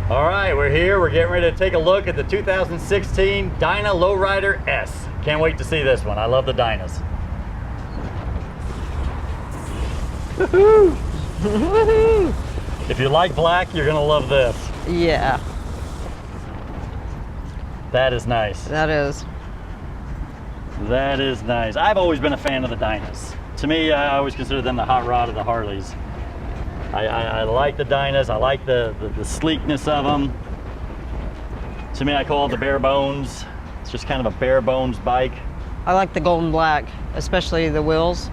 All right, we're here. We're getting ready to take a look at the 2016 Dyna Lowrider S. Can't wait to see this one. I love the Dynas. Woohoo! Woohoo! If you like black, you're gonna love this. Yeah. That is nice. That is. That is nice. I've always been a fan of the Dynas. To me, I always consider them the hot rod of the Harleys. I like the Dynas. I like the sleekness of them. To me, I call it the bare bones. It's just kind of a bare bones bike. I like the golden black, especially the wheels.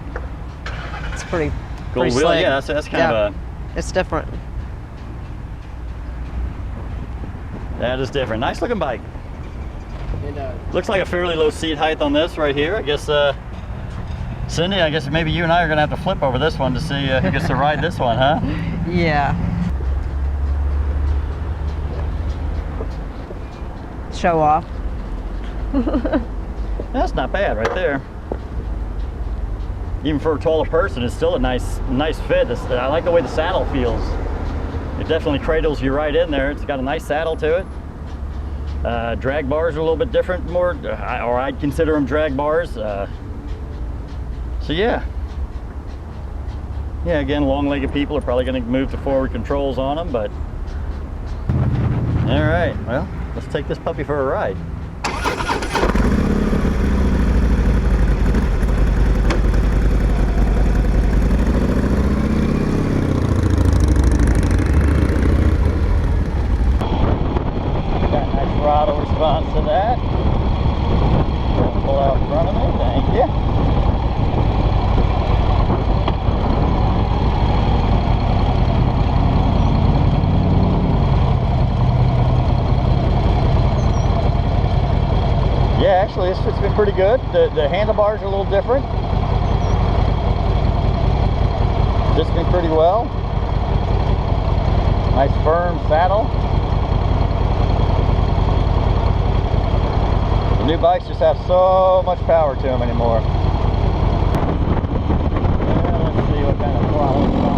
It's pretty Gold wheel, slick. yeah, that's kind of a... It's different. That is different. Nice looking bike. Looks like a fairly low seat height on this right here. I guess, Cindy, I guess maybe you and I are going to have to flip over this one to see who gets to ride this one, huh? Yeah. Show off. That's not bad right there. Even for a taller person, it's still a nice fit. I like the way the saddle feels. It definitely cradles you right in there. It's got a nice saddle to it. Drag bars are a little bit different, or I'd consider them drag bars. So yeah. Yeah, again, long-legged people are probably going to move to forward controls on them, but all right, well, let's take this puppy for a ride. Throttle response to that. Pull out in front of me, thank you. Yeah, actually it's been pretty good. The handlebars are a little different. This been pretty well. Nice firm saddle. New bikes just have so much power to them anymore. Let's see what kind of throttle it's on.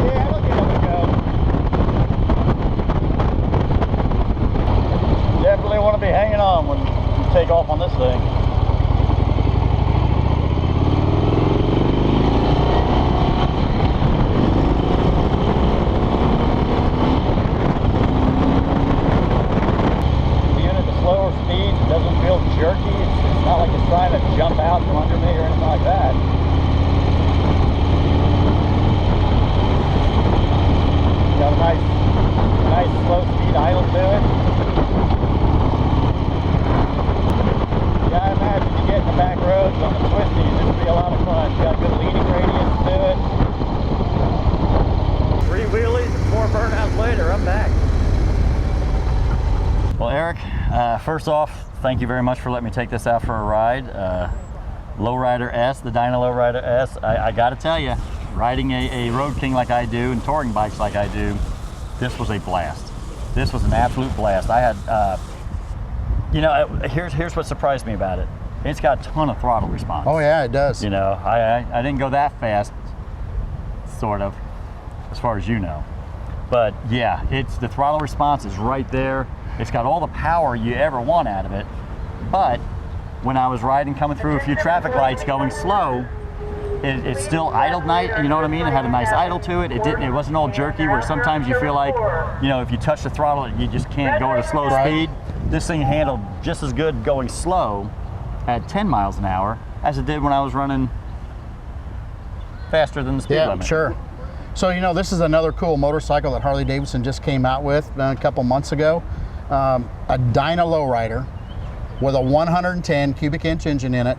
Yeah, look at it go. Definitely want to be hanging on when you take off on this thing. Jerky. It's not like it's trying to jump out from under me or anything like that. Got a nice slow speed idle to it. Yeah, I imagine you get in the back roads on the twisties, this would be a lot of fun. You got a good leading radius to it. 3 wheelies and 4 burnouts later, I'm back. Well, Eric, first off, thank you very much for letting me take this out for a ride. Lowrider S, the Dyna Lowrider S. I gotta tell you, riding a Road King like I do and touring bikes like I do, this was a blast. This was an absolute blast. I had, you know, here's what surprised me about it. It's got a ton of throttle response. Oh yeah, it does. You know, I didn't go that fast, sort of, as far as you know. But yeah, the throttle response is right there. It's got all the power you ever want out of it, but when I was riding, coming through a few traffic lights, going slow, it still idled nice. You know what I mean? It had a nice idle to it. It wasn't all jerky, where sometimes you feel like, you know, if you touch the throttle, you just can't go at a slow speed. This thing handled just as good going slow at 10 miles an hour as it did when I was running faster than the speed limit. Yeah, sure. So, you know, this is another cool motorcycle that Harley Davidson just came out with a couple months ago. A Dyna Lowrider with a 110 cubic inch engine in it,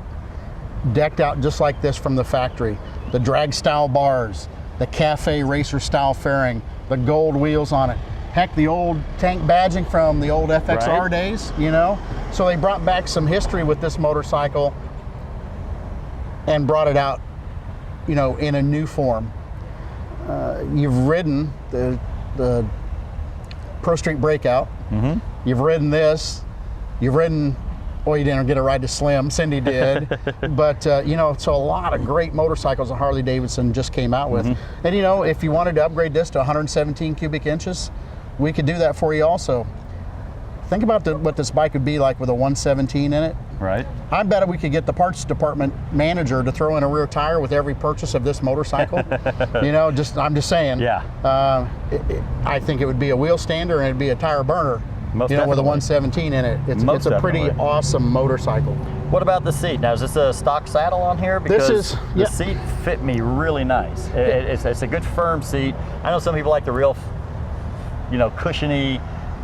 decked out just like this from the factory. The drag style bars, the cafe racer style fairing, the gold wheels on it. Heck, the old tank badging from the old FXR days, you know? So they brought back some history with this motorcycle and brought it out, you know, in a new form. You've ridden the Pro Street Breakout. Mm-hmm. You've ridden this. You've ridden Well, you didn't get a ride to Slim. Cindy did. But, you know, so a lot of great motorcycles that Harley Davidson just came out with. And, you know, if you wanted to upgrade this to 117 cubic inches, we could do that for you also. Think about what this bike would be like with a 117 in it. Right. I bet we could get the parts department manager to throw in a rear tire with every purchase of this motorcycle. You know, I'm just saying. Yeah. I think it would be a wheel stander and it'd be a tire burner. Most you know, with a definitely. 117 in it. It's a pretty awesome motorcycle. What about the seat? Now, is this a stock saddle on here? Because the seat fit me really nice. It's a good firm seat. I know some people like the real, you know, cushiony.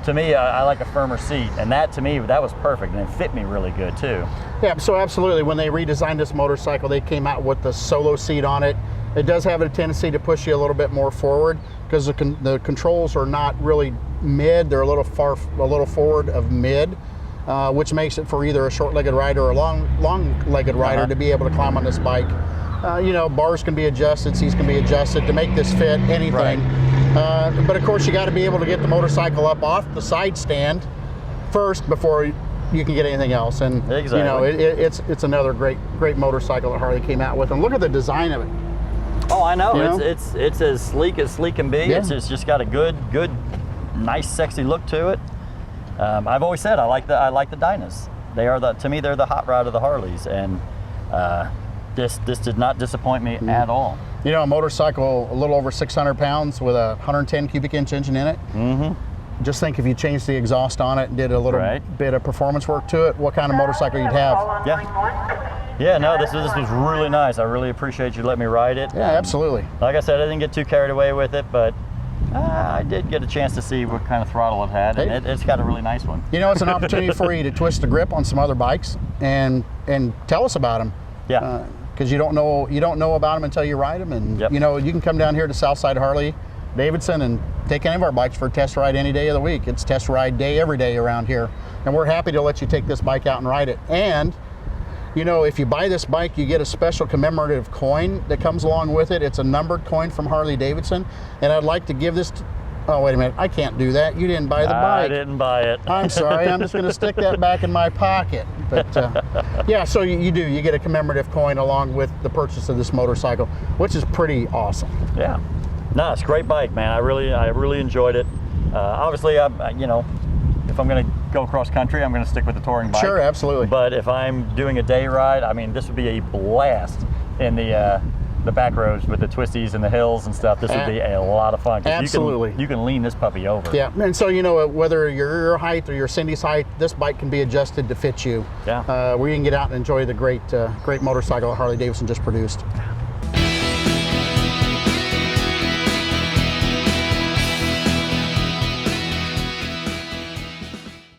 To me, I like a firmer seat, and that to me, that was perfect, and it fit me really good too. Yeah, so absolutely. When they redesigned this motorcycle, they came out with the solo seat on it. It does have a tendency to push you a little bit more forward because the controls are not really mid; they're a little forward of mid, which makes it for either a short-legged rider or a long-legged rider to be able to climb on this bike. You know, bars can be adjusted, seats can be adjusted to make this fit anything. Right. But of course, you got to be able to get the motorcycle up off the side stand first before you can get anything else. And exactly. You know, it's another great motorcycle that Harley came out with. And look at the design of it. Oh, I know. You know? It's as sleek can be. Yeah. It's just got a good, nice, sexy look to it. I've always said I like the Dynas. They are to me they're the hot rod of the Harleys, and this did not disappoint me at all. You know, a motorcycle a little over 600 pounds with a 110 cubic inch engine in it. Just think if you changed the exhaust on it and did a little bit of performance work to it, what kind of motorcycle you'd have. Yeah, no, this was really nice. I really appreciate you letting me ride it. Yeah, absolutely. Like I said, I didn't get too carried away with it, but I did get a chance to see what kind of throttle it had, and it's got a really nice one. You know, it's an opportunity for you to twist the grip on some other bikes and tell us about them. Yeah. Because you don't know about them until you ride them, and you know, you can come down here to Southside Harley Davidson and take any of our bikes for a test ride any day of the week. It's test ride day every day around here, and we're happy to let you take this bike out and ride it. And you know, if you buy this bike, you get a special commemorative coin that comes along with it. It's a numbered coin from Harley Davidson, and I'd like to give this to, oh, wait a minute, I can't do that. You didn't buy the bike. I didn't buy it. I'm sorry, I'm just going to stick that back in my pocket. But yeah, so you get a commemorative coin along with the purchase of this motorcycle, which is pretty awesome. Yeah, no, it's a great bike, man. I really enjoyed it. Obviously, you know, if I'm going to go cross country, I'm going to stick with the touring bike. Sure, absolutely. But if I'm doing a day ride, I mean, this would be a blast in the back roads with the twisties and the hills and stuff. This would be a lot of fun. Absolutely. You can lean this puppy over. Yeah, and so, you know, whether your height or your Cindy's height, this bike can be adjusted to fit you. Yeah. Where you can get out and enjoy the great motorcycle Harley Davidson just produced.